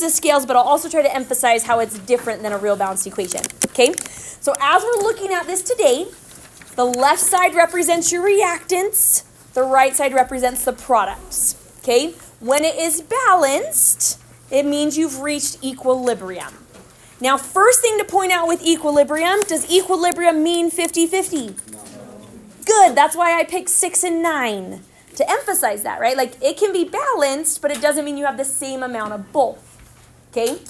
the scales, but I'll also try to emphasize how it's different than a real balanced equation. Okay? So as we're looking at this today, the left side represents your reactants, the right side represents the products. Okay? When it is balanced, it means you've reached equilibrium. Now, first thing to point out with equilibrium, does equilibrium mean 50-50? No. Good, that's why I picked 6 and 9 to emphasize that, right? Like, it can be balanced, but it doesn't mean you have the same amount of both, okay?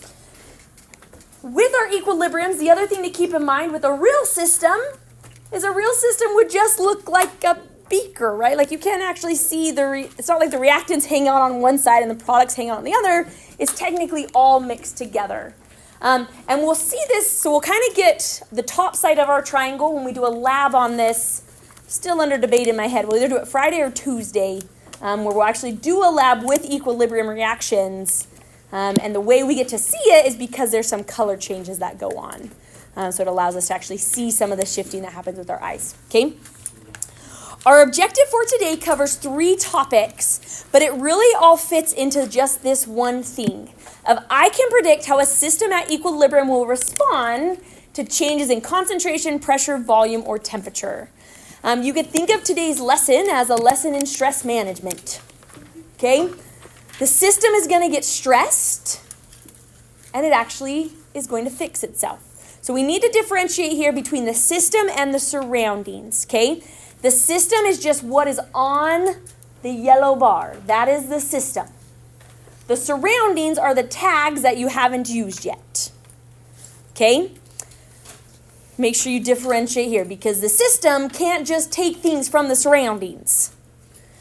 With our equilibriums, the other thing to keep in mind with a real system is a real system would just look like a beaker, right? Like, you can't actually see it's not like the reactants hang out on one side and the products hang out on the other. It's technically all mixed together. And we'll see this, so we'll kind of get the top side of our triangle when we do a lab on this. Still under debate in my head. We'll either do it Friday or Tuesday, where we'll actually do a lab with equilibrium reactions. And the way we get to see it is because there's some color changes that go on. So it allows us to actually see some of the shifting that happens with our eyes. Okay? Our objective for today covers 3 topics, but it really all fits into just this one thing. I can predict how a system at equilibrium will respond to changes in concentration, pressure, volume, or temperature. You could think of today's lesson as a lesson in stress management. Okay? The system is going to get stressed, and it actually is going to fix itself. So we need to differentiate here between the system and the surroundings. Okay? The system is just what is on the yellow bar. That is the system. The surroundings are the tags that you haven't used yet. Okay? Make sure you differentiate here because the system can't just take things from the surroundings.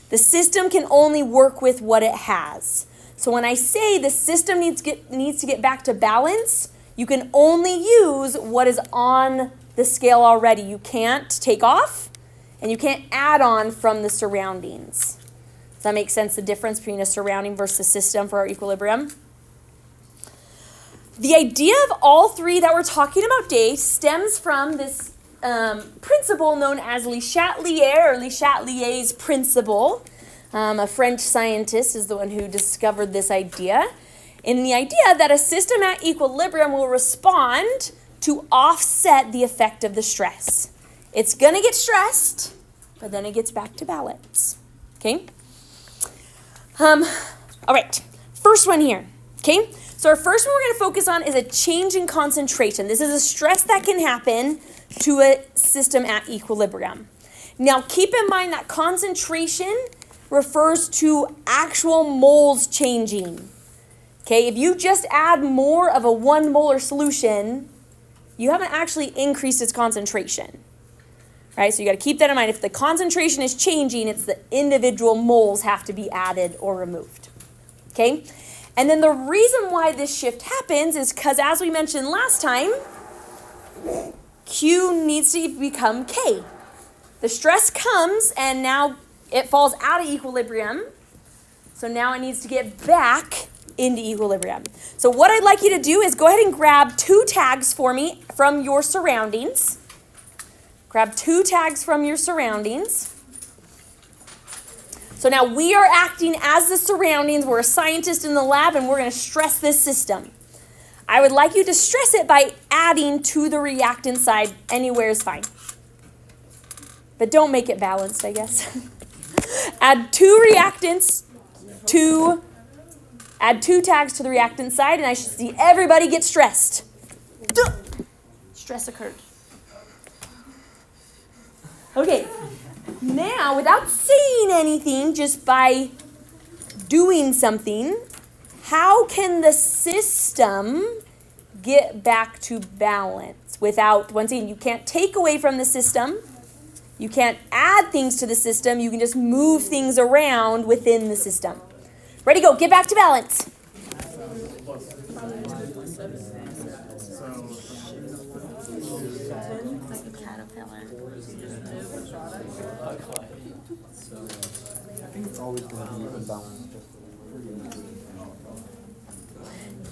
The system can only work with what it has. So when I say the system needs to get back to balance, you can only use what is on the scale already. You can't take off and you can't add on from the surroundings. Does that make sense, the difference between a surrounding versus system for our equilibrium? The idea of all 3 that we're talking about today stems from this principle known as Le Chatelier's principle. A French scientist is the one who discovered this idea. And the idea that a system at equilibrium will respond to offset the effect of the stress. It's going to get stressed, but then it gets back to balance. Okay? All right, first one here, okay? So our first one we're going to focus on is a change in concentration. This is a stress that can happen to a system at equilibrium. Now, keep in mind that concentration refers to actual moles changing. Okay, if you just add more of a 1 molar solution, you haven't actually increased its concentration. Right, so you got to keep that in mind. If the concentration is changing, it's the individual moles have to be added or removed. Okay? And then the reason why this shift happens is because, as we mentioned last time, Q needs to become K. The stress comes, and now it falls out of equilibrium. So now it needs to get back into equilibrium. So what I'd like you to do is go ahead and grab 2 tags for me from your surroundings. Grab 2 tags from your surroundings. So now we are acting as the surroundings. We're a scientist in the lab, and we're going to stress this system. I would like you to stress it by adding to the reactant side. Anywhere is fine. But don't make it balanced, I guess. Add 2 reactants add 2 tags to the reactant side, and I should see everybody get stressed. Stress occurred. Okay, now without saying anything, just by doing something, how can the system get back to balance without, once again, you can't take away from the system, you can't add things to the system, you can just move things around within the system. Ready, go, get back to balance.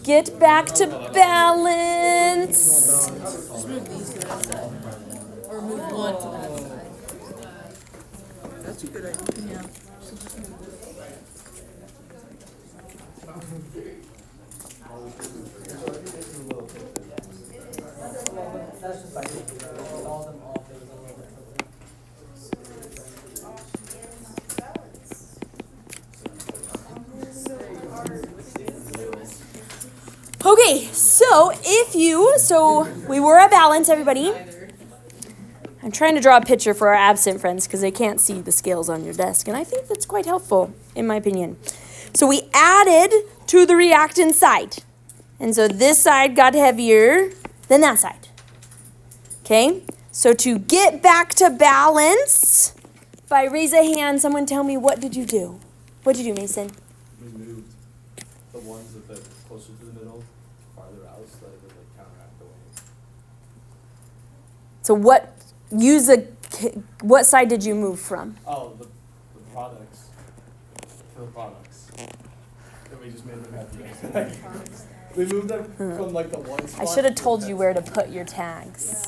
Get back to balance. Or move one to that side. That's a good idea. Yeah. Okay, so we were at balance, everybody. I'm trying to draw a picture for our absent friends because they can't see the scales on your desk, and I think that's quite helpful, in my opinion. So we added to the reactant side, and so this side got heavier than that side. Okay, so to get back to balance, if I raise a hand, someone tell me, what did you do? What did you do, Mason? We moved the ones a bit closer to the middle, farther out, so that it would like counteract the waves. So what side did you move from? Oh, the products. For the products. And we just made them heavier. We moved them from like the one spot. I should have told you where to put your tags.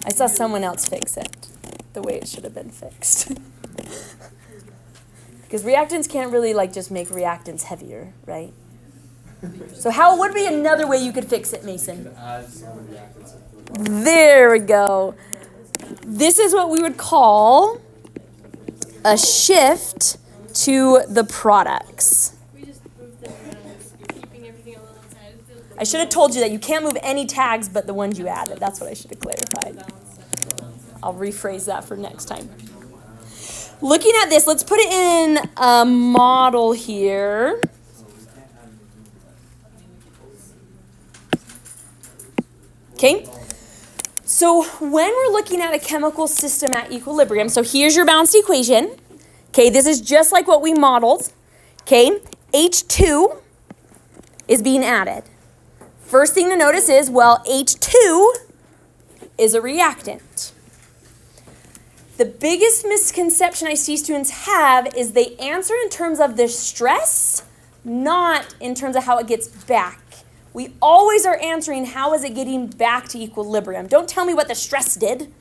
I saw someone else fix it the way it should have been fixed. Because reactants can't really like just make reactants heavier, right? So how would be another way you could fix it, Mason? Add some reactants. There we go. This is what we would call a shift to the products. We just moved them around. You're keeping everything on the outside. I should have told you that you can't move any tags but the ones you added. That's what I should have clarified. I'll rephrase that for next time. Looking at this, let's put it in a model here. Okay, so when we're looking at a chemical system at equilibrium, so here's your balanced equation. Okay, this is just like what we modeled. Okay, H2 is being added. First thing to notice is, well, H2 is a reactant. The biggest misconception I see students have is they answer in terms of the stress, not in terms of how it gets back. We always are answering how is it getting back to equilibrium. Don't tell me what the stress did.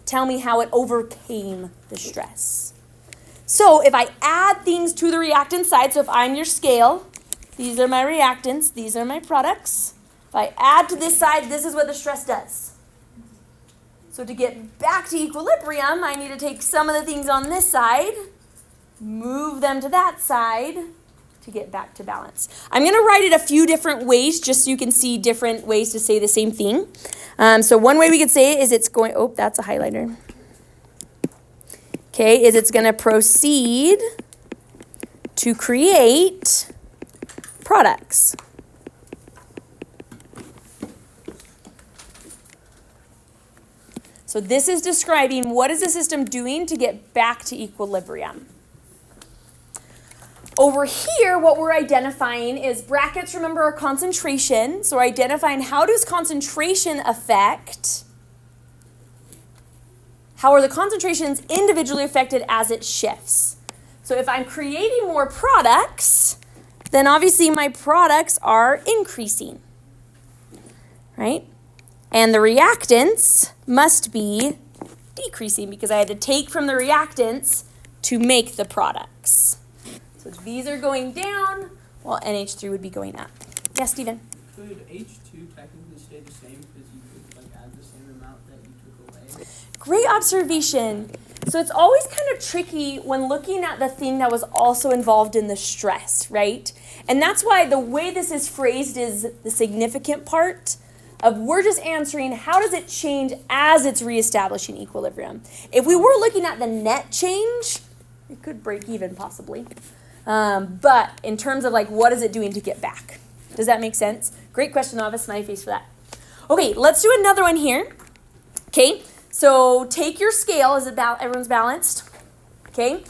Tell me how it overcame the stress. So if I add things to the reactant side, so if I'm your scale, these are my reactants, these are my products. If I add to this side, this is what the stress does. So to get back to equilibrium, I need to take some of the things on this side, move them to that side to get back to balance. I'm going to write it a few different ways just so you can see different ways to say the same thing. So one way we could say it is it's going, oh, that's a highlighter. Okay, is it's going to proceed to create products. So this is describing what is the system doing to get back to equilibrium. Over here, what we're identifying is brackets, remember, our concentration. So we're identifying how does concentration affect, how are the concentrations individually affected as it shifts. So if I'm creating more products, then obviously my products are increasing, right? And the reactants must be decreasing because I had to take from the reactants to make the products. So these are going down while NH3 would be going up. Yes, Stephen? Could H2 technically stay the same because you could like add the same amount that you took away? Great observation. So it's always kind of tricky when looking at the thing that was also involved in the stress, right? And that's why the way this is phrased is the significant part of we're just answering how does it change as it's reestablishing equilibrium. If we were looking at the net change, it could break even possibly. But in terms of like what is it doing to get back? Does that make sense? Great question. I'll have a smiley face for that. Okay, let's do another one here. Okay, so take your scale. Is it everyone's balanced? Okay.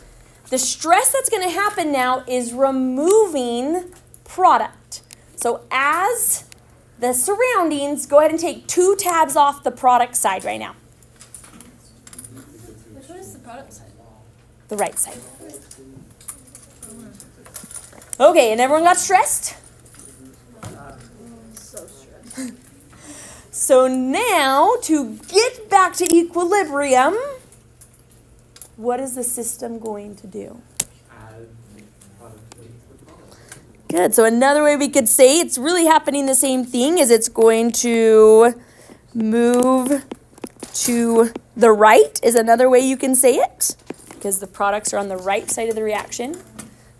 The stress that's going to happen now is removing product. So as the surroundings, go ahead and take 2 tabs off the product side right now. Which one is the product side? The right side. Okay, and everyone got stressed? So stressed. So now, to get back to equilibrium, what is the system going to do? Add product to the product. Good. So another way we could say it's really happening the same thing is it's going to move to the right is another way you can say it because the products are on the right side of the reaction.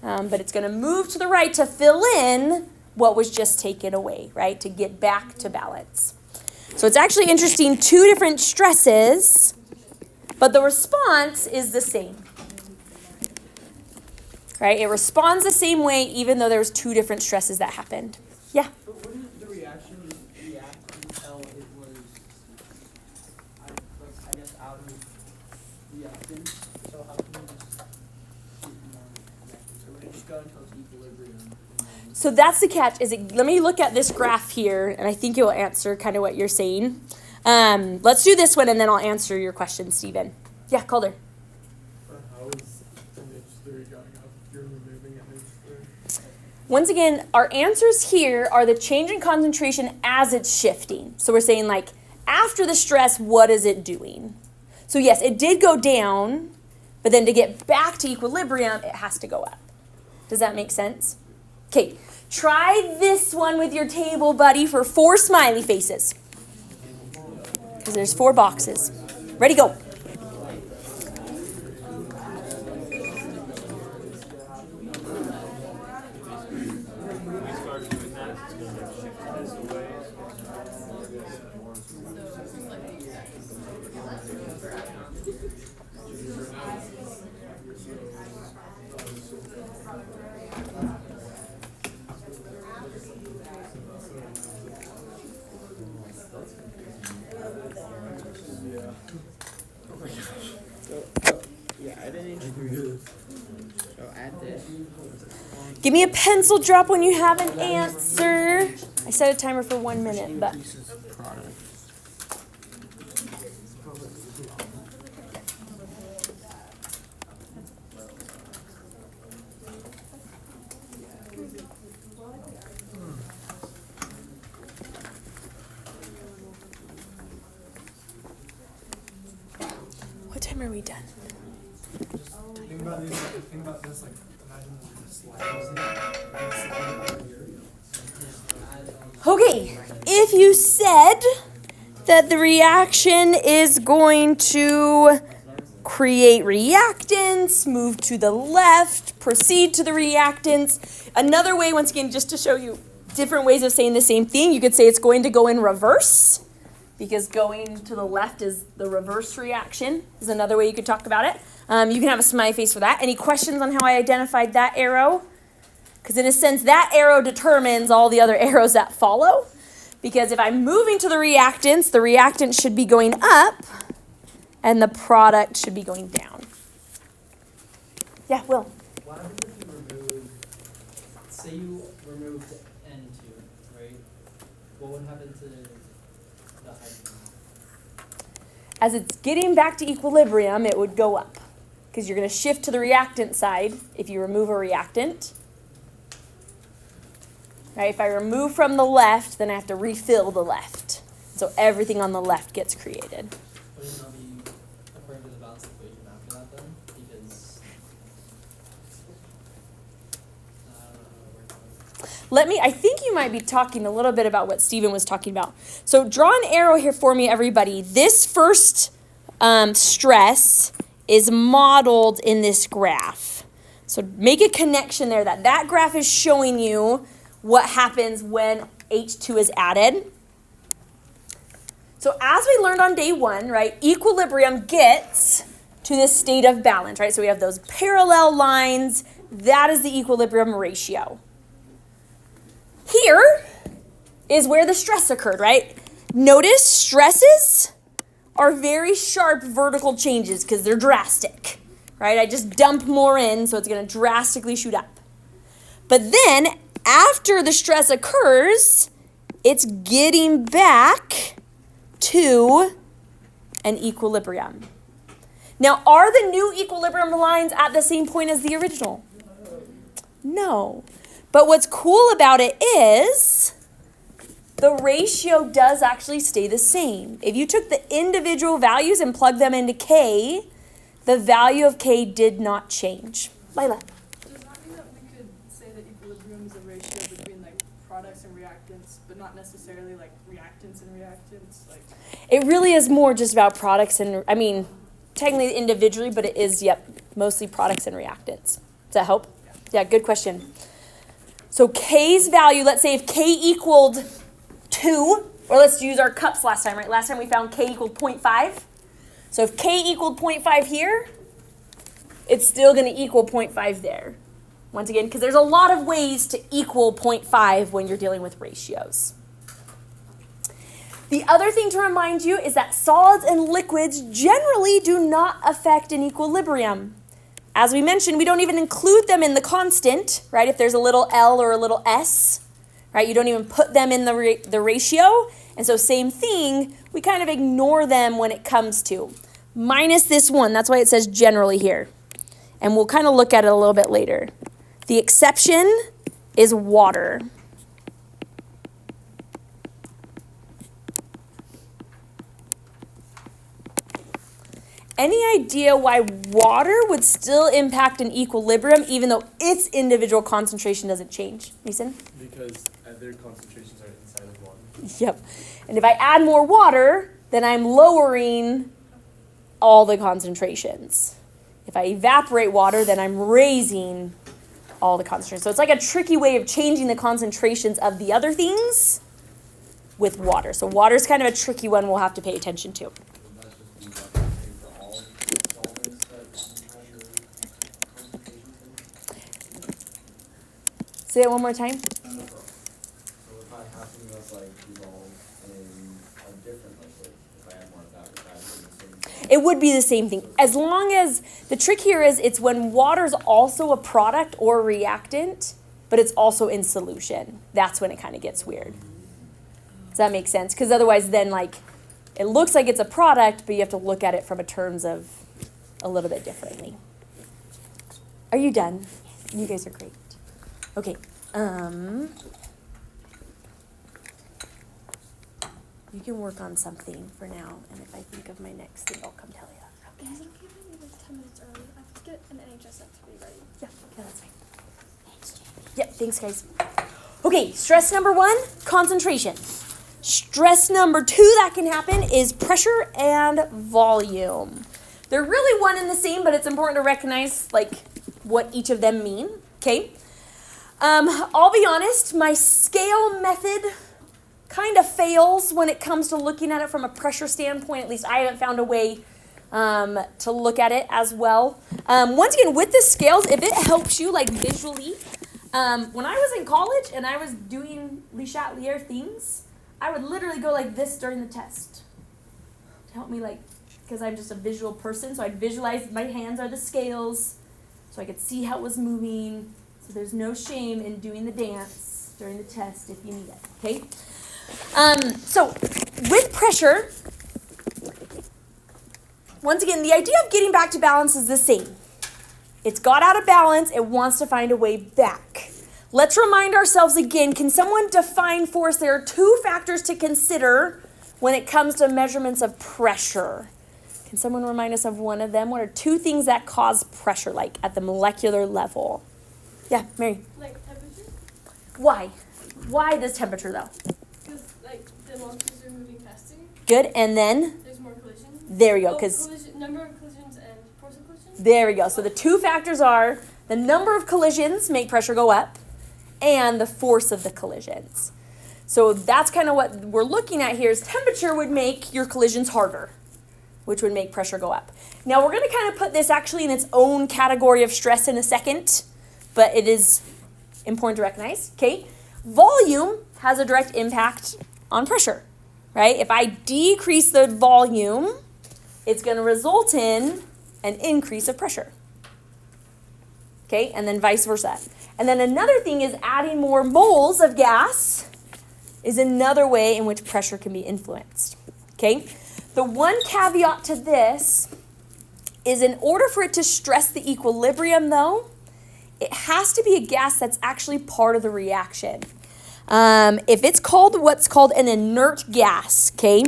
But it's going to move to the right to fill in what was just taken away, right? To get back to balance. So it's actually interesting, 2 different stresses, but the response is the same. Right? It responds the same way even though there was 2 different stresses that happened. Yeah? But wouldn't the reaction react until it was, I guess, out of reactance? So how can we just keep more reactance? So would it just go until it's equilibrium? And then So that's the catch. Let me look at this graph here, and I think it will answer kind of what you're saying. Let's do this one, and then I'll answer your question, Stephen. Yeah, Calder. How is NH3 going up if you're removing NH3? Once again, our answers here are the change in concentration as it's shifting. So we're saying, like, after the stress, what is it doing? So yes, it did go down, but then to get back to equilibrium, it has to go up. Does that make sense? Okay, try this one with your table, buddy, for 4 smiley faces. Because there's 4 boxes. Ready, go. yeah, add an H3. So add this. Give me a pencil drop when you have an answer. I set a timer for 1 minute, but Product. what time are we done? Think about this, like, imagine the slides. Okay, if you said that the reaction is going to create reactants, move to the left, proceed to the reactants. Another way, once again, just to show you different ways of saying the same thing, you could say it's going to go in reverse, because going to the left is the reverse reaction, is another way you could talk about it. You can have a smiley face for that. Any questions on how I identified that arrow? Because in a sense, that arrow determines all the other arrows that follow. Because if I'm moving to the reactant should be going up, and the product should be going down. Yeah, Will. What happens if you remove, say you removed N2, right? What would happen to the hydrogen? As it's getting back to equilibrium, it would go up. Because you're going to shift to the reactant side if you remove a reactant. Right, if I remove from the left, then I have to refill the left. So everything on the left gets created. Wouldn't that be according to the balance equation after that then? Because I think you might be talking a little bit about what Stephen was talking about. So draw an arrow here for me, everybody. This first stress is modeled in this graph. So make a connection there that graph is showing you what happens when H2 is added. So as we learned on day 1, right, equilibrium gets to this state of balance, right? So we have those parallel lines. That is the equilibrium ratio. Here is where the stress occurred, right? Notice stresses are very sharp vertical changes because they're drastic, right? I just dump more in, so it's going to drastically shoot up. But then after the stress occurs, it's getting back to an equilibrium. Now, are the new equilibrium lines at the same point as the original? No. But what's cool about it is the ratio does actually stay the same. If you took the individual values and plugged them into K, the value of K did not change. Lila. Does that mean that we could say that equilibrium is a ratio between like products and reactants, but not necessarily like reactants and reactants? Like It really is more just about products and, technically individually, but it is, mostly products and reactants. Does that help? Yeah, good question. So K's value, let's say if K equaled 2, or let's use our cups last time, right? Last time we found K equaled 0.5. So if K equaled 0.5 here, it's still going to equal 0.5 there. Once again, because there's a lot of ways to equal 0.5 when you're dealing with ratios. The other thing to remind you is that solids and liquids generally do not affect an equilibrium. As we mentioned, we don't even include them in the constant, right? If there's a little L or a little S, right? You don't even put them in the ratio. And so same thing, we kind of ignore them when it comes to. Minus this one, that's why it says generally here. And we'll kind of look at it a little bit later. The exception is water. Any idea why water would still impact an equilibrium even though its individual concentration doesn't change? Mason? Because their concentrations are inside of water. Yep. And if I add more water, then I'm lowering all the concentrations. If I evaporate water, then I'm raising all the concentrations. So it's like a tricky way of changing the concentrations of the other things with water. So water is kind of a tricky one we'll have to pay attention to. Say it one more time. So if I have something that's like dissolved in a different liquid, if I add more of that, would that be the same thing? It would be the same thing. As long as, the trick here is it's when water's also a product or reactant, but it's also in solution. That's when it kind of gets weird. Does that make sense? Because otherwise then like, it looks like it's a product, but you have to look at it from a terms of a little bit differently. Are you done? You guys are great. Okay. You can work on something for now, and if I think of my next thing, I'll come tell you. Is it okay if I leave like 10 minutes early? I have to get an NHS set to be ready. Yeah, that's fine. Yep, thanks, guys. Okay, stress number 1, concentration. Stress number 2 that can happen is pressure and volume. They're really one and the same, but it's important to recognize like what each of them mean. Okay. I'll be honest, my scale method kind of fails when it comes to looking at it from a pressure standpoint. At least I haven't found a way to look at it as well. Once again, with the scales, if it helps you like visually, when I was in college and I was doing Le Chatelier things, I would literally go like this during the test to help me like, because I'm just a visual person, so I'd visualize my hands are the scales so I could see how it was moving. So there's no shame in doing the dance during the test if you need it, okay? So with pressure, once again, the idea of getting back to balance is the same. It's got out of balance, it wants to find a way back. Let's remind ourselves again, can someone define for us, there are 2 factors to consider when it comes to measurements of pressure. Can someone remind us of one of them? What are 2 things that cause pressure, like at the molecular level? Yeah, Mary. Like temperature? Why? Why does temperature though? Because like the molecules are moving faster. Good, and then? There's more collisions. There we go, because number of collisions and force of collisions. there we go. So the 2 factors are the number of collisions make pressure go up and the force of the collisions. So that's kind of what we're looking at here is temperature would make your collisions harder, which would make pressure go up. Now we're going to kind of put this actually in its own category of stress in a second, but it is important to recognize, okay? Volume has a direct impact on pressure, right? If I decrease the volume, it's going to result in an increase of pressure, okay? And then vice versa. And then another thing is adding more moles of gas is another way in which pressure can be influenced, okay? The one caveat to this is in order for it to stress the equilibrium though, it has to be a gas that's actually part of the reaction. If it's called what's called an inert gas, okay?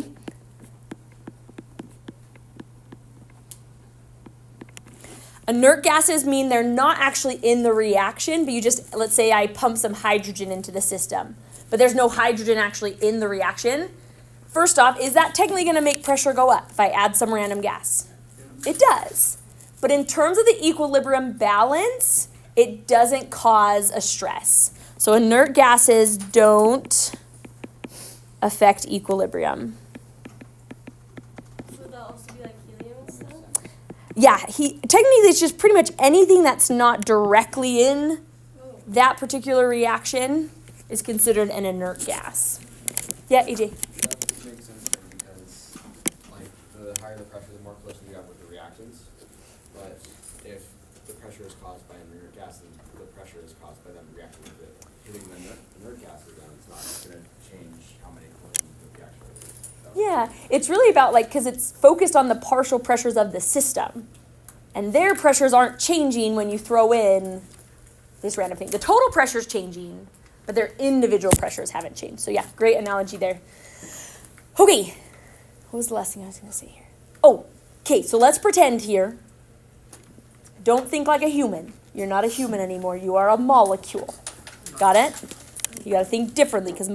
Inert gases mean they're not actually in the reaction, but you just, let's say I pump some hydrogen into the system, but there's no hydrogen actually in the reaction. First off, is that technically going to make pressure go up if I add some random gas? It does. But in terms of the equilibrium balance, it doesn't cause a stress. So inert gases don't affect equilibrium. So that'll also be like helium and stuff? Yeah, technically it's just pretty much anything that's not directly in that particular reaction is considered an inert gas. Yeah, AJ. That makes sense to me because, like, the higher the pressure, the more collisions you have with the reactants. But if the pressure is caused by an inert gas, then the pressure is caused by them reacting with it. Hitting the inert gases, then it's not going to change how many collisions the reaction is. Yeah, it's really about because it's focused on the partial pressures of the system. And their pressures aren't changing when you throw in this random thing. The total pressure is changing, but their individual pressures haven't changed. So yeah, great analogy there. Okay, what was the last thing I was going to say here? Oh, okay, so let's pretend here. Don't think like a human. You're not a human anymore. You are a molecule. Got it? You got to think differently because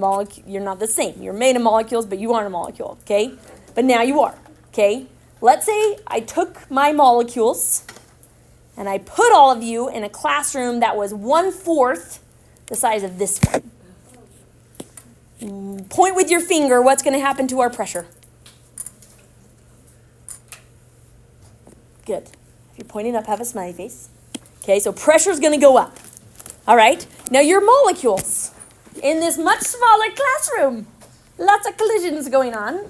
you're not the same. You're made of molecules, but you aren't a molecule, okay? But now you are, okay? Let's say I took my molecules and I put all of you in a classroom that was 1/4 the size of this one. Point with your finger, what's going to happen to our pressure? Good. If you're pointing up, have a smiley face. Okay, so pressure's going to go up. All right, now your molecules in this much smaller classroom. Lots of collisions going on.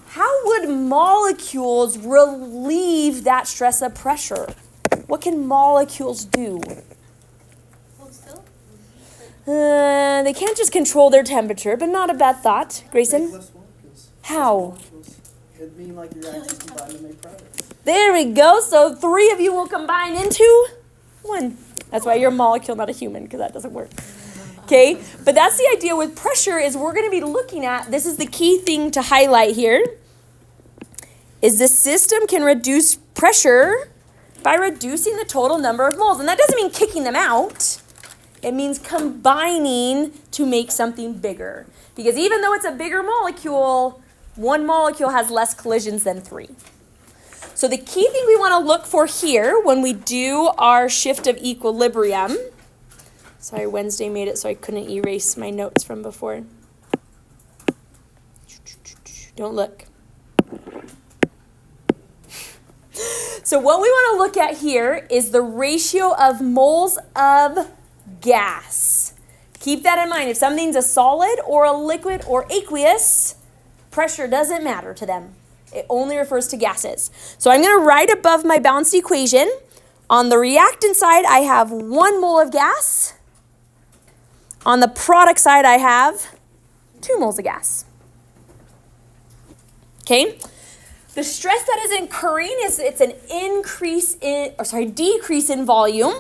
How would molecules relieve that stress of pressure? What can molecules do? Hold still? They can't just control their temperature, but not a bad thought. Grayson? Make less molecules. How? Molecules. It'd mean like your reactions combine to make products. There we go. So 3 of you will combine into 1. That's why you're a molecule, not a human, because that doesn't work. Okay? But that's the idea with pressure is we're going to be looking at, this is the key thing to highlight here, is the system can reduce pressure by reducing the total number of moles. And that doesn't mean kicking them out. It means combining to make something bigger. Because even though it's a bigger molecule, 1 molecule has less collisions than 3. So the key thing we want to look for here when we do our shift of equilibrium, sorry, Wednesday made it so I couldn't erase my notes from before. Don't look. So what we want to look at here is the ratio of moles of gas. Keep that in mind. If something's a solid or a liquid or aqueous, pressure doesn't matter to them. It only refers to gases. So I'm going to write above my balanced equation. On the reactant side, I have 1 mole of gas. On the product side, I have 2 moles of gas. Okay? The stress that is incurring is it's an decrease in volume,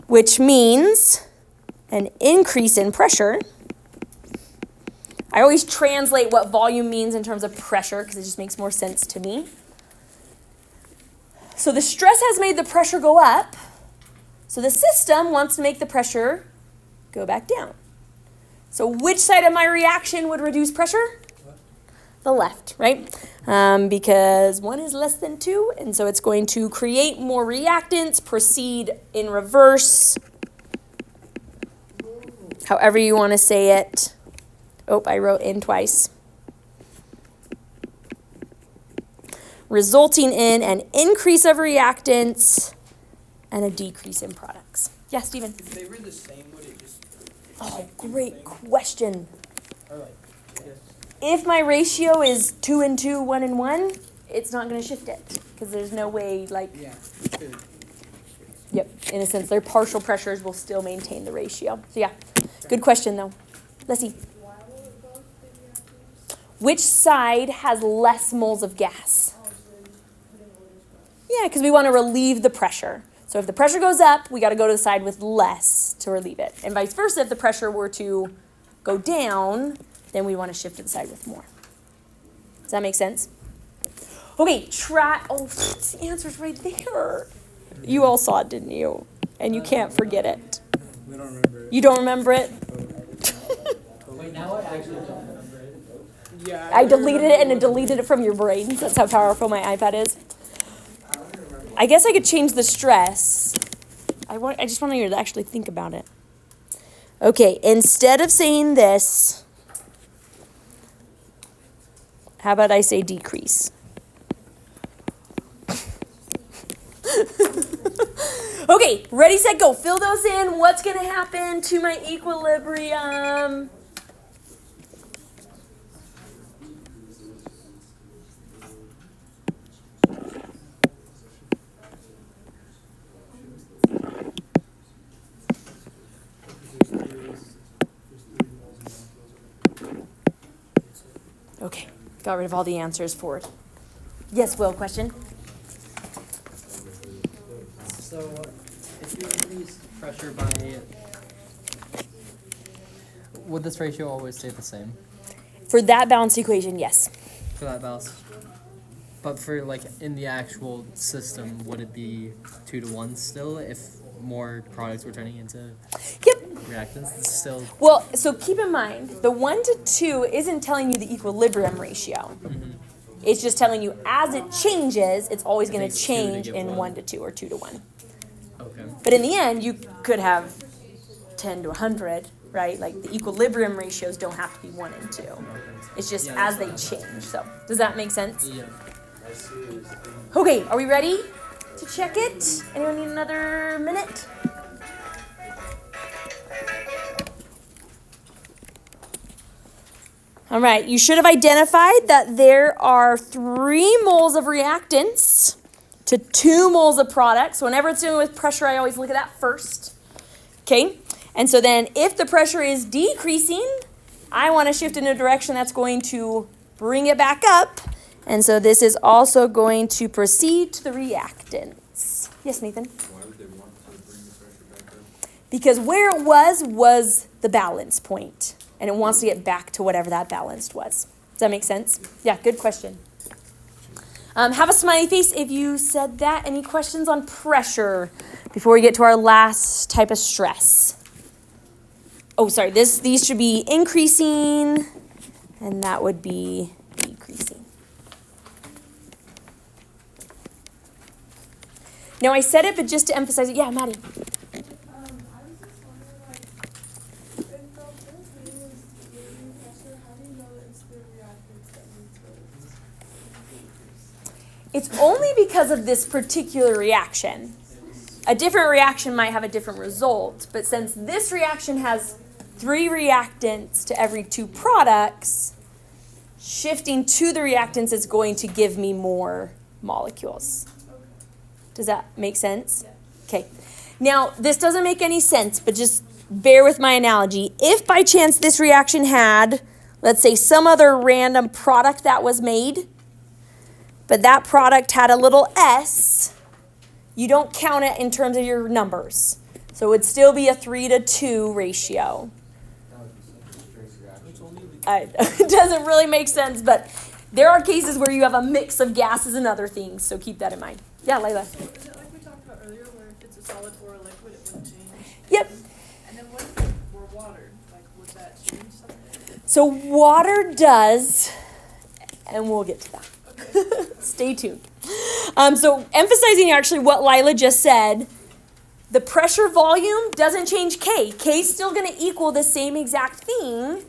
which means an increase in pressure. I always translate what volume means in terms of pressure because it just makes more sense to me. So the stress has made the pressure go up. So the system wants to make the pressure go back down. So which side of my reaction would reduce pressure? The left, right? Because 1 is less than 2, and so it's going to create more reactants, proceed in reverse, however you want to say it. Oh, I wrote in twice. Resulting in an increase of reactants and a decrease in products. Yeah, Stephen? If they were the same, would it just... Oh, great question. Or like, I guess... If my ratio is 2 and 2, 1 and 1, it's not going to shift it because there's no way, Yeah. Yep, in a sense, their partial pressures will still maintain the ratio. So yeah, good question though. Let's see. Why will it both be reactants? Which side has less moles of gas? Oh, so they're just putting all these ones. Yeah, because we want to relieve the pressure. So if the pressure goes up, we got to go to the side with less to relieve it. And vice versa, if the pressure were to go down, then we want to shift to the side with more. Does that make sense? Okay, oh, the answer's right there. You all saw it, didn't you? And you can't forget it. We don't remember it. You don't remember it? Wait, now I actually don't remember it. Yeah. I deleted it and it deleted it from your brains. That's how powerful my iPad is. I guess I could change the stress. I just want you to actually think about it. Okay, instead of saying this, how about I say decrease? Okay, ready, set, go. Fill those in. What's going to happen to my equilibrium? Okay, got rid of all the answers for it. Yes, Will, question? So, if you increase pressure by, would this ratio always stay the same For that balanced equation, yes. for that balance? But for like in the actual system, would it be 2 to 1 still if more products were turning into Yep. reactants? It's still. Well, so keep in mind, the 1 to 2 isn't telling you the equilibrium ratio. It's just telling you as it changes, it's always going to takes 2 to change give in 1. 1 to 2 or 2 to 1. Okay. But in the end, you could have 10 to 100, right? Like the equilibrium ratios don't have to be 1 and 2. It's just Yeah, as they that's change. So does that make sense? Yeah. Okay, are we ready to check it? Anyone need another minute? All right, you should have identified that there are 3 moles of reactants to 2 moles of product. So whenever it's dealing with pressure, I always look at that first. Okay, and so then if the pressure is decreasing, I want to shift in a direction that's going to bring it back up. And so this is also going to proceed to the reactants. Yes, Nathan? Why would they want to bring the pressure back up? Because where it was the balance point, and it wants to get back to whatever that balanced was. Does that make sense? Yeah, good question. Have a smiley face if you said that. Any questions on pressure before we get to our last type of stress? Oh, sorry, these should be increasing, and that would be decreasing. Now, I said it, but just to emphasize it. Yeah, Maddie. I was just wondering, like, if the whole thing is radiant pressure, how do you know that it's the reactants that lead to it? It's only because of this particular reaction. A different reaction might have a different result, but since this reaction has 3 reactants to every 2 products, shifting to the reactants is going to give me more molecules. Does that make sense? Okay. Now, this doesn't make any sense, but just bear with my analogy. If by chance this reaction had, let's say, some other random product that was made, but that product had a little s, you don't count it in terms of your numbers. So it would still be a 3 to 2 ratio. That would be such a strange reaction. It doesn't really make sense, but there are cases where you have a mix of gases and other things, so keep that in mind. Yeah, Layla. So is it like we talked about earlier, where if it's a solid or a liquid, it wouldn't change? Yep. And then what if it were water? Like, would that change something? So water does, and we'll get to that. Stay tuned. So emphasizing actually what Lila just said, the pressure volume doesn't change K. K is still going to equal the same exact thing,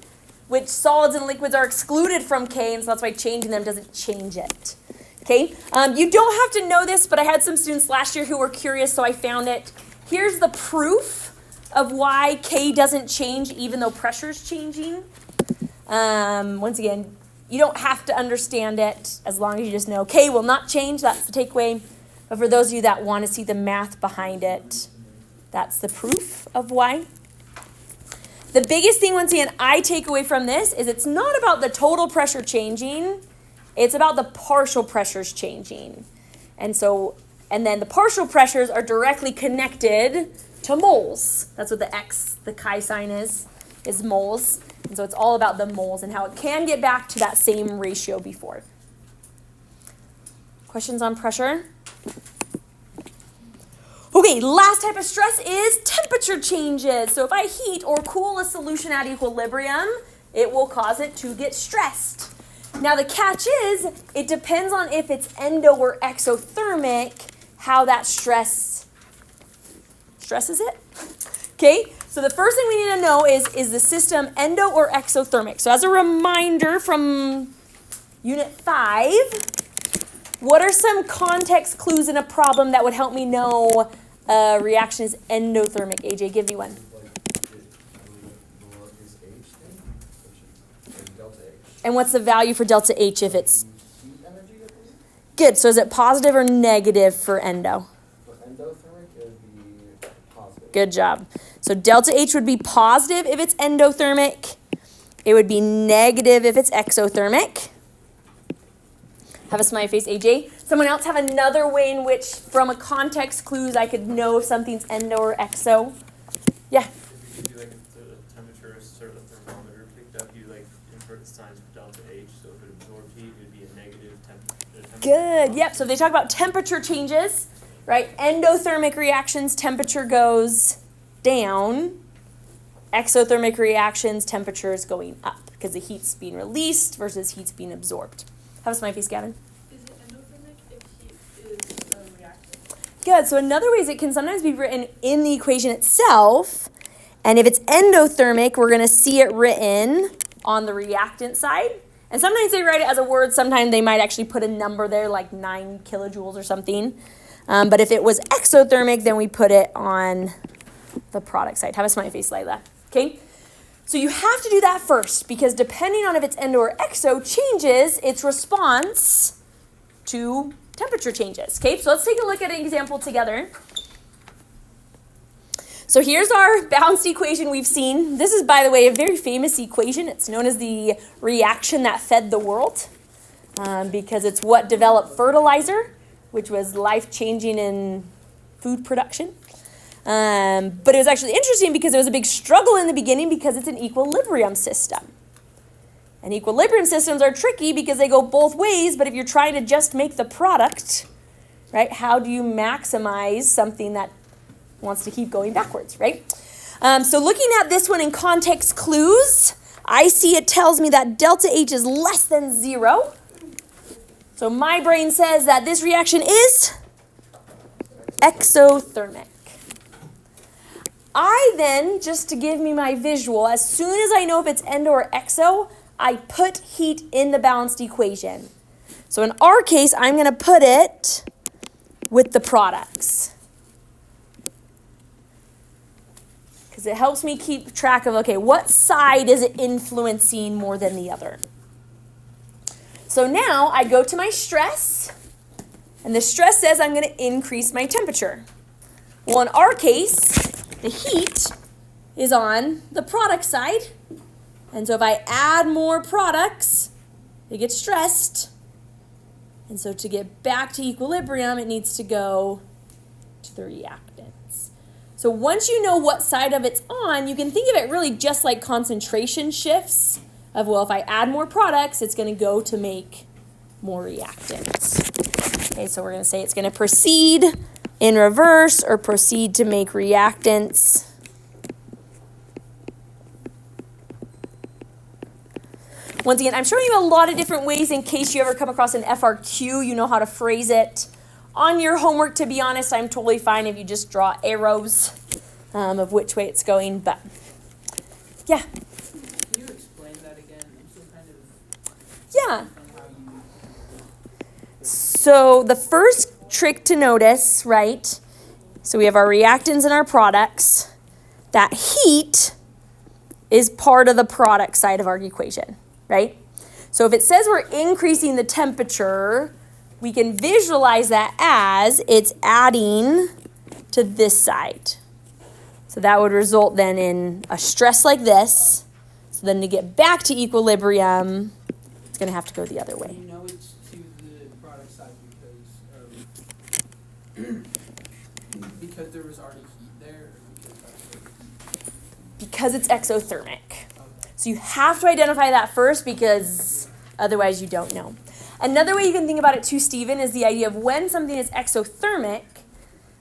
which solids and liquids are excluded from K, and so that's why changing them doesn't change it. Okay, you don't have to know this, but I had some students last year who were curious, so I found it. Here's the proof of why K doesn't change even though pressure's changing. Once again, you don't have to understand it as long as you just know K will not change. That's the takeaway. But for those of you that want to see the math behind it, that's the proof of why. The biggest thing, once again, I take away from this is it's not about the total pressure changing. It's about the partial pressures changing. And then the partial pressures are directly connected to moles. That's what the X, the chi sign is moles. And so it's all about the moles and how it can get back to that same ratio before. Questions on pressure? Okay, last type of stress is temperature changes. So if I heat or cool a solution at equilibrium, it will cause it to get stressed. Now the catch is, it depends on if it's endo or exothermic, how that stress stresses it. Okay, so the first thing we need to know is the system endo or exothermic? So as a reminder from Unit 5, what are some context clues in a problem that would help me know a reaction is endothermic? AJ, give me one. And what's the value for delta H if it's good? So is it positive or negative for endo? For endothermic, it would be positive. Good job. So delta H would be positive if it's endothermic. It would be negative if it's exothermic. Have a smiley face, AJ. Someone else have another way in which, from a context clues, I could know if something's endo or exo? Yeah. If you could do like if the temperature is sort of thermometer picked up, you like invert the signs for delta H, so if it absorbed heat, it would be a negative temperature. Good. Yep. So if they talk about temperature changes, right? Endothermic reactions, temperature goes down. Exothermic reactions, temperature is going up because the heat's being released versus heat's being absorbed. Have a smiley face, Gavin. Is it endothermic if heat is a reactant? Good. So another way is it can sometimes be written in the equation itself. And if it's endothermic, we're going to see it written on the reactant side. And sometimes they write it as a word. Sometimes they might actually put a number there, like 9 kilojoules or something. But if it was exothermic, then we put it on the product side. Have a smiley face, Layla. Okay? So you have to do that first because depending on if it's endo or exo changes its response to temperature changes. Okay, so let's take a look at an example together. So here's our balanced equation we've seen. This is, by the way, a very famous equation. It's known as the reaction that fed the world because it's what developed fertilizer, which was life-changing in food production. But it was actually interesting because it was a big struggle in the beginning because it's an equilibrium system. And equilibrium systems are tricky because they go both ways, but if you're trying to just make the product, right, how do you maximize something that wants to keep going backwards, right? So looking at this one in context clues, I see it tells me that delta H is less than 0. So my brain says that this reaction is exothermic. I then, just to give me my visual, as soon as I know if it's endo or exo, I put heat in the balanced equation. So in our case, I'm going to put it with the products. Because it helps me keep track of, okay, what side is it influencing more than the other? So now I go to my stress, and the stress says I'm going to increase my temperature. Well, in our case, the heat is on the product side. And so if I add more products, it gets stressed. And so to get back to equilibrium, it needs to go to the reactants. So once you know what side of it's on, you can think of it really just like concentration shifts of, well, if I add more products, it's going to go to make more reactants. Okay, so we're going to say it's going to proceed in reverse or proceed to make reactants. Once again, I'm showing you a lot of different ways in case you ever come across an FRQ, you know how to phrase it. On your homework, to be honest, I'm totally fine if you just draw arrows of which way it's going, but yeah. Can you explain that again? I'm still kind of Yeah. on how you So the first trick to notice, right? So we have our reactants and our products. That heat is part of the product side of our equation, right? So if it says we're increasing the temperature, we can visualize that as it's adding to this side. So that would result then in a stress like this. So then to get back to equilibrium, it's going to have to go the other way. you know it's to the product side because because there was already heat there, or because that's Because it's exothermic. okay. So you have to identify that first because otherwise you don't know. Another way you can think about it too, Stephen, is the idea of when something is exothermic,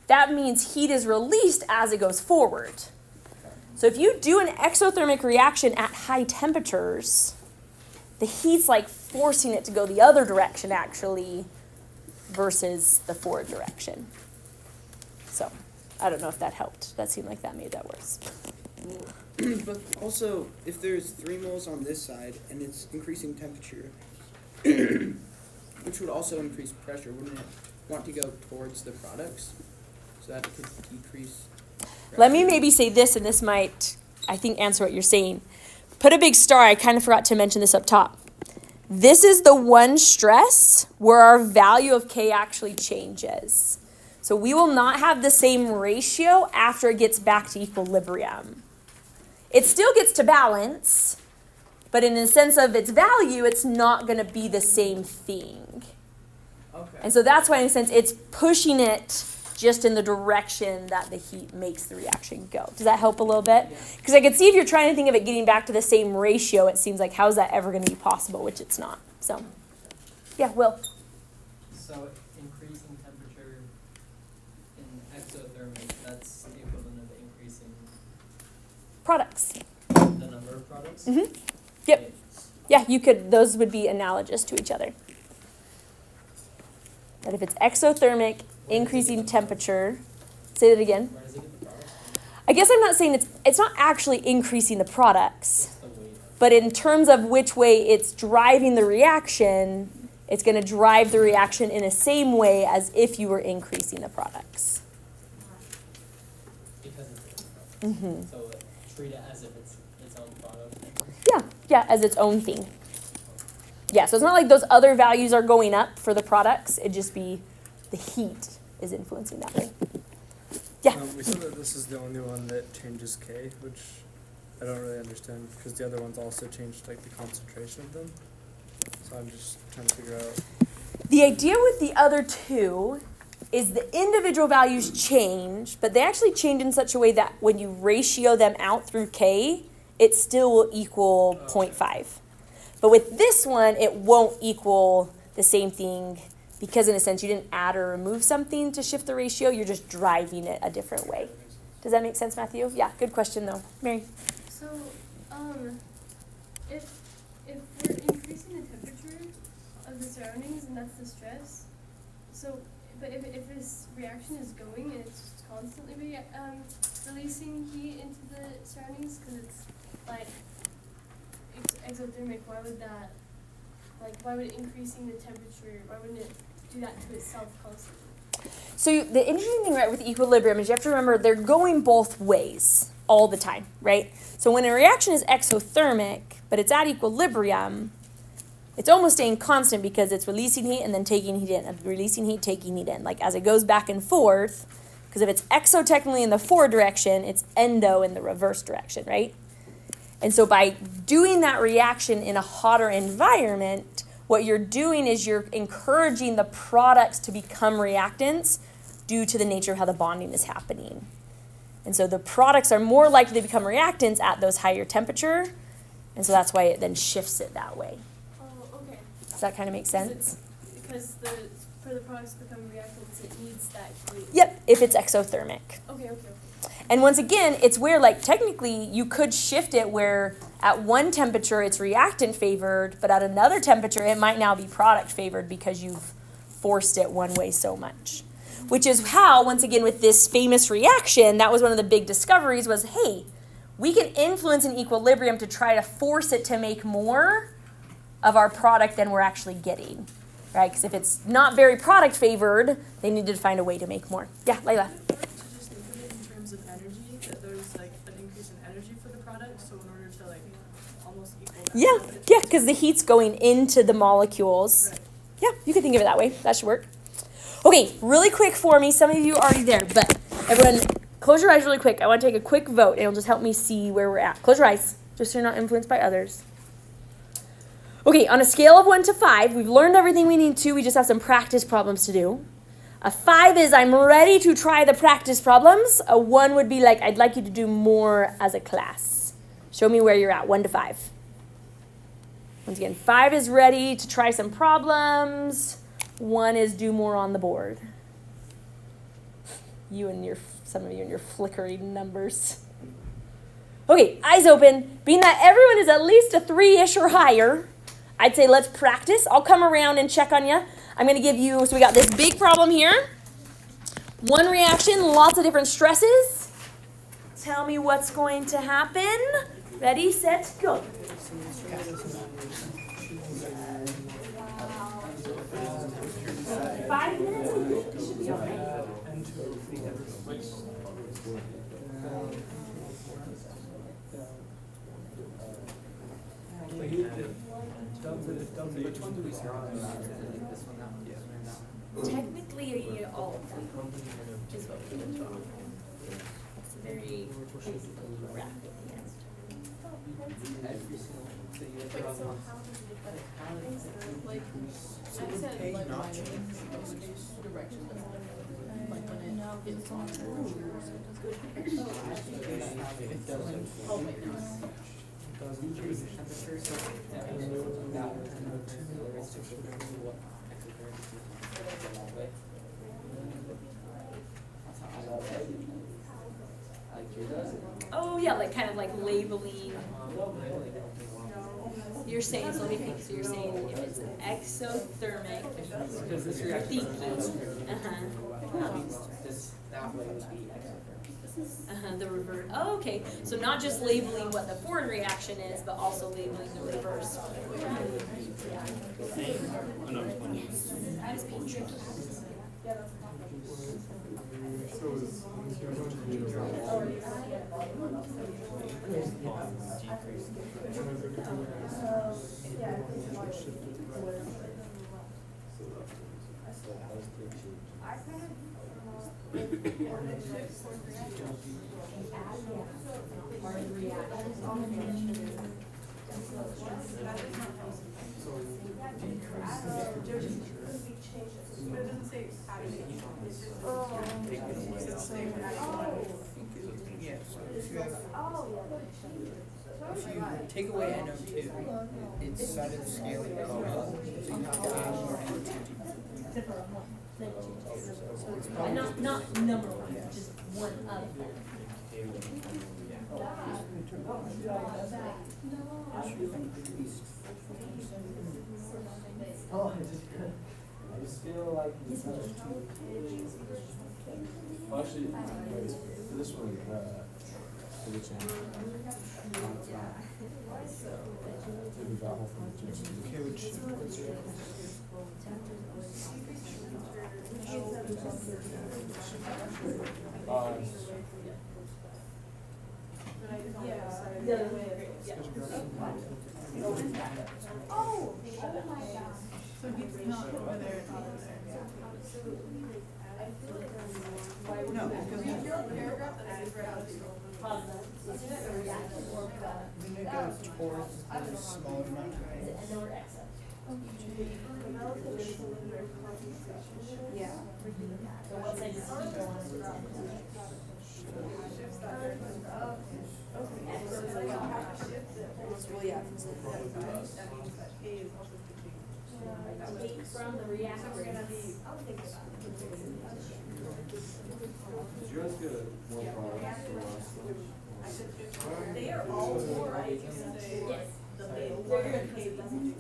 that means heat is released as it goes forward. So if you do an exothermic reaction at high temperatures, the heat's like forcing it to go the other direction actually versus the forward direction. So I don't know if that helped. That seemed like that made that worse. But also, if there's 3 moles on this side and it's increasing temperature, which would also increase pressure, wouldn't it want to go towards the products so that it could decrease pressure? Let me maybe say this, and this might, I think, answer what you're saying. Put a big star. I kind of forgot to mention this up top. This is the one stress where our value of K actually changes. So we will not have the same ratio after it gets back to equilibrium. It still gets to balance, but in the sense of its value, it's not going to be the same thing. Okay. And so that's why, in a sense, it's pushing it just in the direction that the heat makes the reaction go. Does that help a little bit? Because I could see if you're trying to think of it getting back to the same ratio, it seems like how's that ever going to be possible, which it's not. So, yeah, Will. So increasing temperature in exothermic, that's the equivalent of increasing Products. the number of products? Mm-hmm. Yep. Yeah, you could, those would be analogous to each other. That if it's exothermic, increasing temperature, say that again. Where does it get the products from? I guess I'm not saying it's not actually increasing the products, What's the weight? but in terms of which way it's driving the reaction, it's going to drive the reaction in the same way as if you were increasing the products. Because it's different products. Mm-hmm. So treat it as if it's its own product. Yeah, as its own thing. Yeah, so it's not like those other values are going up for the products. It'd just be the heat is influencing that way. Yeah. We said that this is the only one that changes K, which I don't really understand because the other ones also changed like the concentration of them. So I'm just trying to figure out. The idea with the other two is the individual values change, but they actually change in such a way that when you ratio them out through K, it still will equal 0.5. But with this one, it won't equal the same thing because in a sense you didn't add or remove something to shift the ratio, you're just driving it a different way. Does that make sense, Matthew? Yeah, good question though. Mary? So, if we're increasing the temperature of the surroundings and that's the stress, so, but if this reaction is going and it's constantly releasing heat into the surroundings because it's like exothermic, why would increasing the temperature, why wouldn't it do that to itself constantly? So the interesting thing, right, with equilibrium is you have to remember they're going both ways all the time, right? So when a reaction is exothermic, but it's at equilibrium, it's almost staying constant because it's releasing heat and then taking heat in, releasing heat, taking heat in. Like as it goes back and forth, because if it's exo technically in the forward direction, it's endo in the reverse direction, right? And so by doing that reaction in a hotter environment, what you're doing is you're encouraging the products to become reactants due to the nature of how the bonding is happening. And so the products are more likely to become reactants at those higher temperature, and so that's why it then shifts it that way. Oh, okay. Does that kind of make sense? Because for the products to become reactants, it needs that heat. Yep, if it's exothermic. Okay. And once again, it's where, like, technically you could shift it where at one temperature it's reactant favored, but at another temperature it might now be product favored because you've forced it one way so much. Which is how, once again, with this famous reaction, that was one of the big discoveries was, hey, we can influence an equilibrium to try to force it to make more of our product than we're actually getting, right? Because if it's not very product favored, they needed to find a way to make more. Yeah, Layla. Just think of it in terms of energy, that there's like an increase in energy for the product, so in order to like almost equal that. Yeah, because the heat's going into the molecules. Right. Yeah, you could think of it that way. That should work. Okay, really quick for me. Some of you are already there, but everyone, close your eyes really quick. I want to take a quick vote, and it'll just help me see where we're at. Close your eyes, just so you're not influenced by others. Okay, on a scale of 1 to 5, we've learned everything we need to. We just have some practice problems to do. A 5 is I'm ready to try the practice problems. A 1 would be like I'd like you to do more as a class. Show me where you're at, 1 to 5. Once again, 5 is ready to try some problems. 1 is do more on the board. Some of you and your flickering numbers. Okay, eyes open. Being that everyone is at least a 3-ish or higher, I'd say let's practice. I'll come around and check on you. I'm going to give you, so we got this big problem here. One reaction, lots of different stresses. Tell me what's going to happen. Ready, set, go. Five minutes. Should be okay. Technically, all of them is what we would draw. It's very rapid, yes. Wait, so how does it, like, I said, like, direction, like, when it gets on. It doesn't. Oh, wait, no. Oh yeah, like kind of like labeling. You're saying, so let me think. So you're saying if it's exothermic, Does this reaction leaky, that way would be exothermic? the reverse. Oh, okay. So not just labeling what the forward reaction is, but also labeling the reverse. Yes. Being tricky. Yeah, so if you have, if you take away NO2, its side of the scale will go up, so you have to add more NO2. Not number one, just one of them. Oh, I just feel like it's Well, actually, for this one, for the channel. Maybe that whole thing is just. Okay, which, So it's not whether it's not there. no, because Do you feel a paragraph that says right out of the then it goes towards the smaller amount of ions. Yeah. From the reactor. Did you guys get more products from last time? They are all four, right? Yes. They're gonna pay them.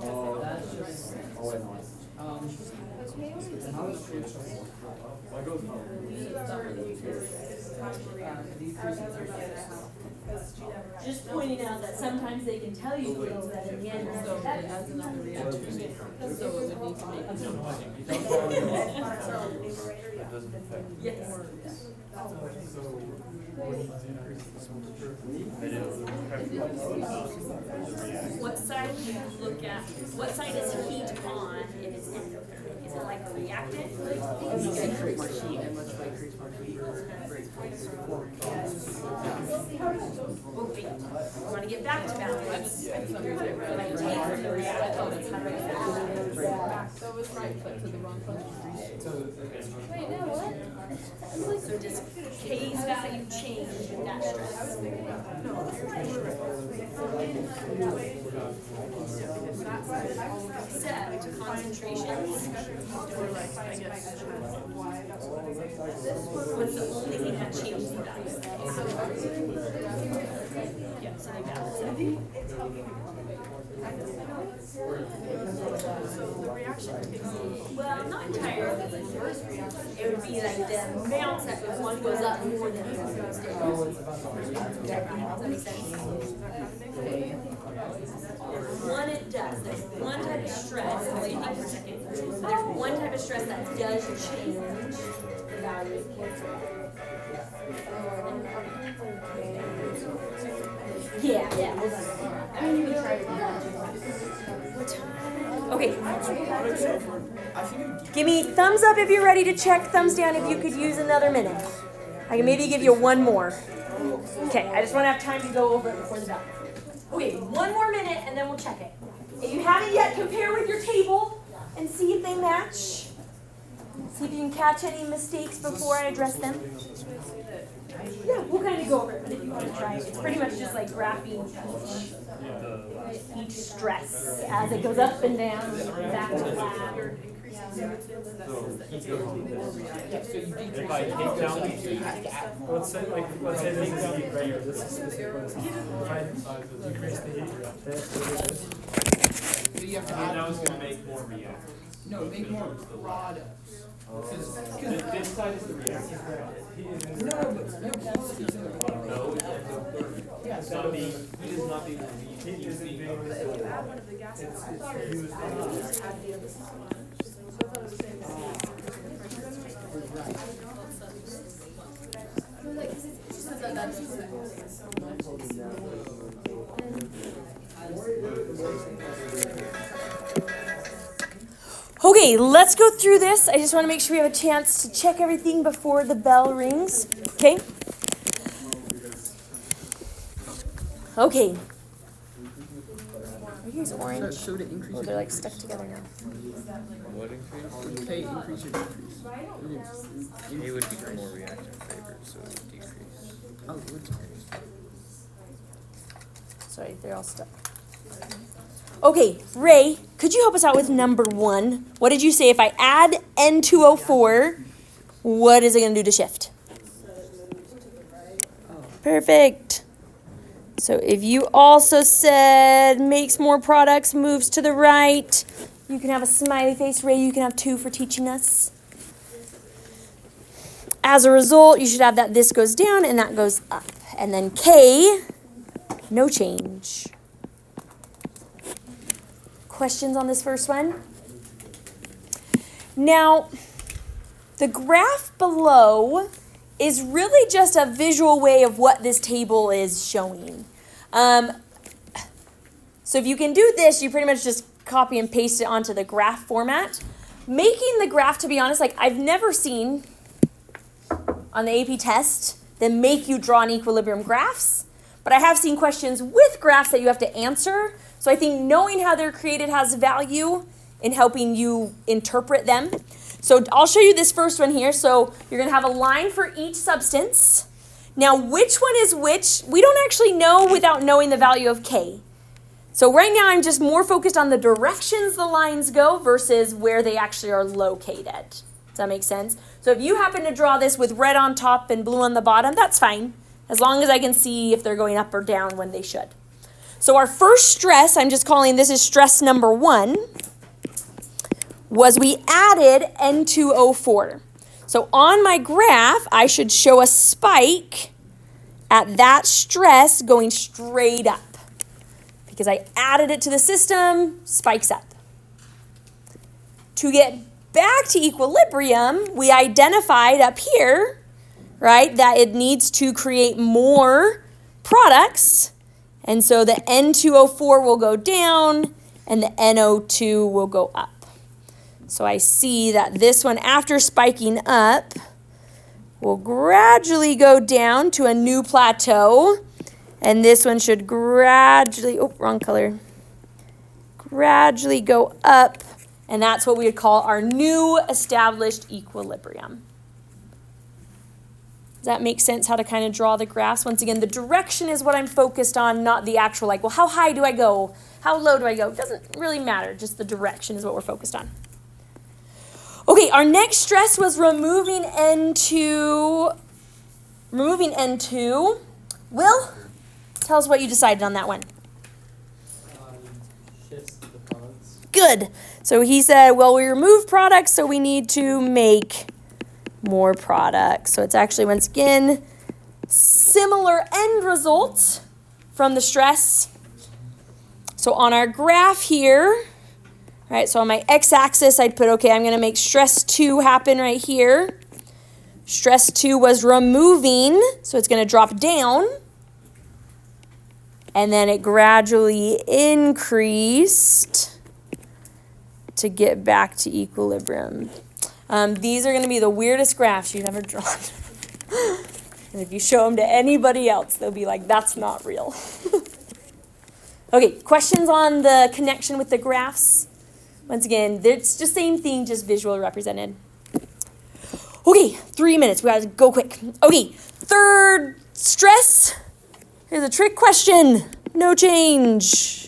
Oh, That's just. oh wait, no. How does change? Why goes Just pointing out that sometimes they can tell you things that in the end are So that it adds another reaction. So it would need to make a It doesn't affect. yes. What side do you look at? What side is heat on if it's endothermic? Is it like a reactant? It creates more heat, and much like creates more heat, Okay. I want to get back to balance. Like take the reactant. So it was right foot to the wrong foot. Wait, no, what? So does K's value change with that stress? Except concentrations. What's the only thing that changes the value? Yeah, so they balance it. So the reaction takes Well, not entirely. It would be like the amounts that one goes up more than the other goes down. Does that make sense? One, it does. There's one type of stress. I'll let you think for a second. There's one type of stress that does change the value. Yeah. I mean, you can try to do that. Okay. Give me thumbs up if you're ready to check, thumbs down if you could use another minute. I can maybe give you one more. Okay, I just want to have time to go over it before the bell. Okay, one more minute and then we'll check it. If you haven't yet, compare with your table and see if they match. See if you can catch any mistakes before I address them. Yeah, we'll kind of go over it, but if you want to try it, it's pretty much just like graphing each stress as it goes up and down, back to flat. If I take down let's say things right here, this is specific. If I decrease the heat, now it's going to make more reactants. No, make more products. This side is the reactant. No, but No, it's not being, heat is not being, heat is being. Okay, let's go through this. I just want to make sure we have a chance to check everything before the bell rings. Okay? Okay. Are you guys orange? So to increase Oh, they're like stuck together now. What increase? K increase or decrease? K would become more reactant favored, so it would decrease. Oh, it would decrease. Sorry, they're all stuck. Okay, Ray, could you help us out with number 1? What did you say? If I add N2O4, what is it going to do to shift? Perfect. So if you also said makes more products, moves to the right, you can have a smiley face. Ray, you can have 2 for teaching us. As a result, you should have that this goes down and that goes up. And then K, no change. Questions on this first one? Now, the graph below is really just a visual way of what this table is showing. So if you can do this, you pretty much just copy and paste it onto the graph format. Making the graph, to be honest, like I've never seen on the AP test that make you draw an equilibrium graphs, but I have seen questions with graphs that you have to answer. So I think knowing how they're created has value in helping you interpret them. So I'll show you this first one here. So you're going to have a line for each substance. Now, which one is which? We don't actually know without knowing the value of K. So right now, I'm just more focused on the directions the lines go versus where they actually are located. Does that make sense? So if you happen to draw this with red on top and blue on the bottom, that's fine, as long as I can see if they're going up or down when they should. So our first stress, I'm just calling this is stress number 1, was we added N2O4. So on my graph, I should show a spike at that stress going straight up. Because I added it to the system, spikes up. To get back to equilibrium, we identified up here, right, that it needs to create more products. And so the N2O4 will go down and the NO2 will go up. So I see that this one, after spiking up, will gradually go down to a new plateau. And this one should gradually, gradually go up. And that's what we would call our new established equilibrium. Does that make sense how to kind of draw the graphs? Once again, the direction is what I'm focused on, not the actual, like, well, how high do I go? How low do I go? It doesn't really matter. Just the direction is what we're focused on. Okay, our next stress was removing N2. Will, tell us what you decided on that one. shifts the products. Good. So he said, well, we remove products, so we need to make more products. So it's actually, once again, similar end result from the stress. So on our graph here, right, so on my x-axis, I'd put, okay, I'm going to make stress 2 happen right here. Stress 2 was removing, so it's going to drop down. And then it gradually increased to get back to equilibrium. These are going to be the weirdest graphs you've ever drawn. And if you show them to anybody else, they'll be like, that's not real. Okay, questions on the connection with the graphs? Once again, it's just same thing, just visually represented. Okay, 3 minutes. We gotta go quick. Okay, third stress. Here's a trick question. No change.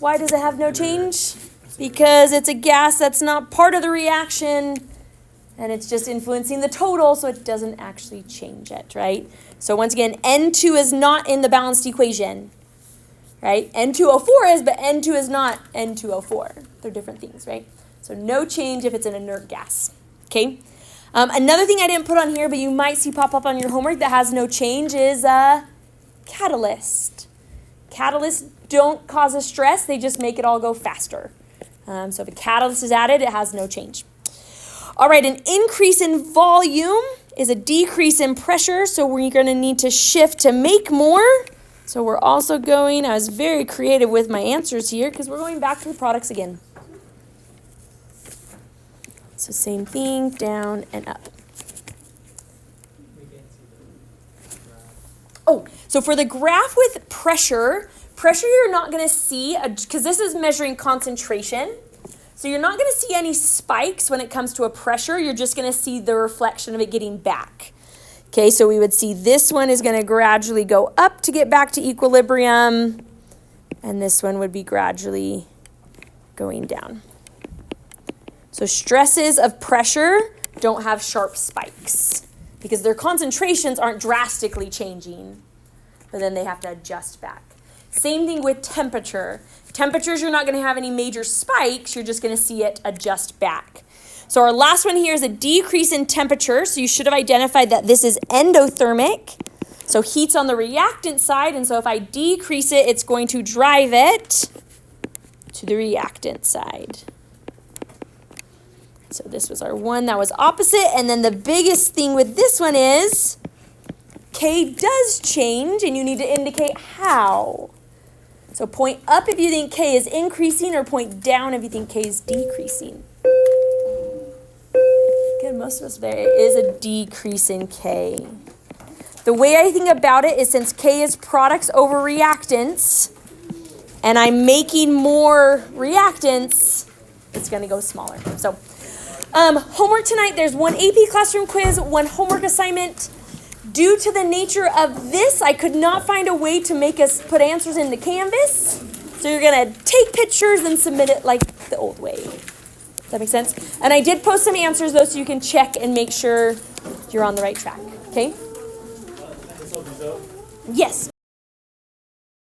Why does it have no change? Because it's a gas that's not part of the reaction, and it's just influencing the total, so it doesn't actually change it, right? So once again, N2 is not in the balanced equation, right? N2O4 is, but N2 is not N2O4. They're different things, right? So no change if it's an inert gas, okay? Another thing I didn't put on here, but you might see pop up on your homework that has no change is catalyst. Catalysts don't cause a stress, they just make it all go faster. So if a catalyst is added, it has no change. All right, an increase in volume is a decrease in pressure, so we're going to need to shift to make more. So we're also going, I was very creative with my answers here because we're going back to the products again. So same thing, down and up. We can't see the graph. Oh, so for the graph with pressure you're not going to see, because this is measuring concentration. So you're not going to see any spikes when it comes to a pressure. You're just going to see the reflection of it getting back. Okay, so we would see this one is going to gradually go up to get back to equilibrium. And this one would be gradually going down. So stresses of pressure don't have sharp spikes because their concentrations aren't drastically changing, but then they have to adjust back. Same thing with temperature. Temperatures, you're not going to have any major spikes. You're just going to see it adjust back. So our last one here is a decrease in temperature. So you should have identified that this is endothermic. So heat's on the reactant side. And so if I decrease it, it's going to drive it to the reactant side. So this was our one that was opposite. And then the biggest thing with this one is K does change, and you need to indicate how. So point up if you think K is increasing, or point down if you think K is decreasing. Good, most of us there is a decrease in K. The way I think about it is since K is products over reactants, and I'm making more reactants, it's going to go smaller. So homework tonight, there's one AP classroom quiz, one homework assignment. Due to the nature of this, I could not find a way to make us put answers in the Canvas. So you're going to take pictures and submit it like the old way. Does that make sense? And I did post some answers, though, so you can check and make sure you're on the right track. Okay? Yes.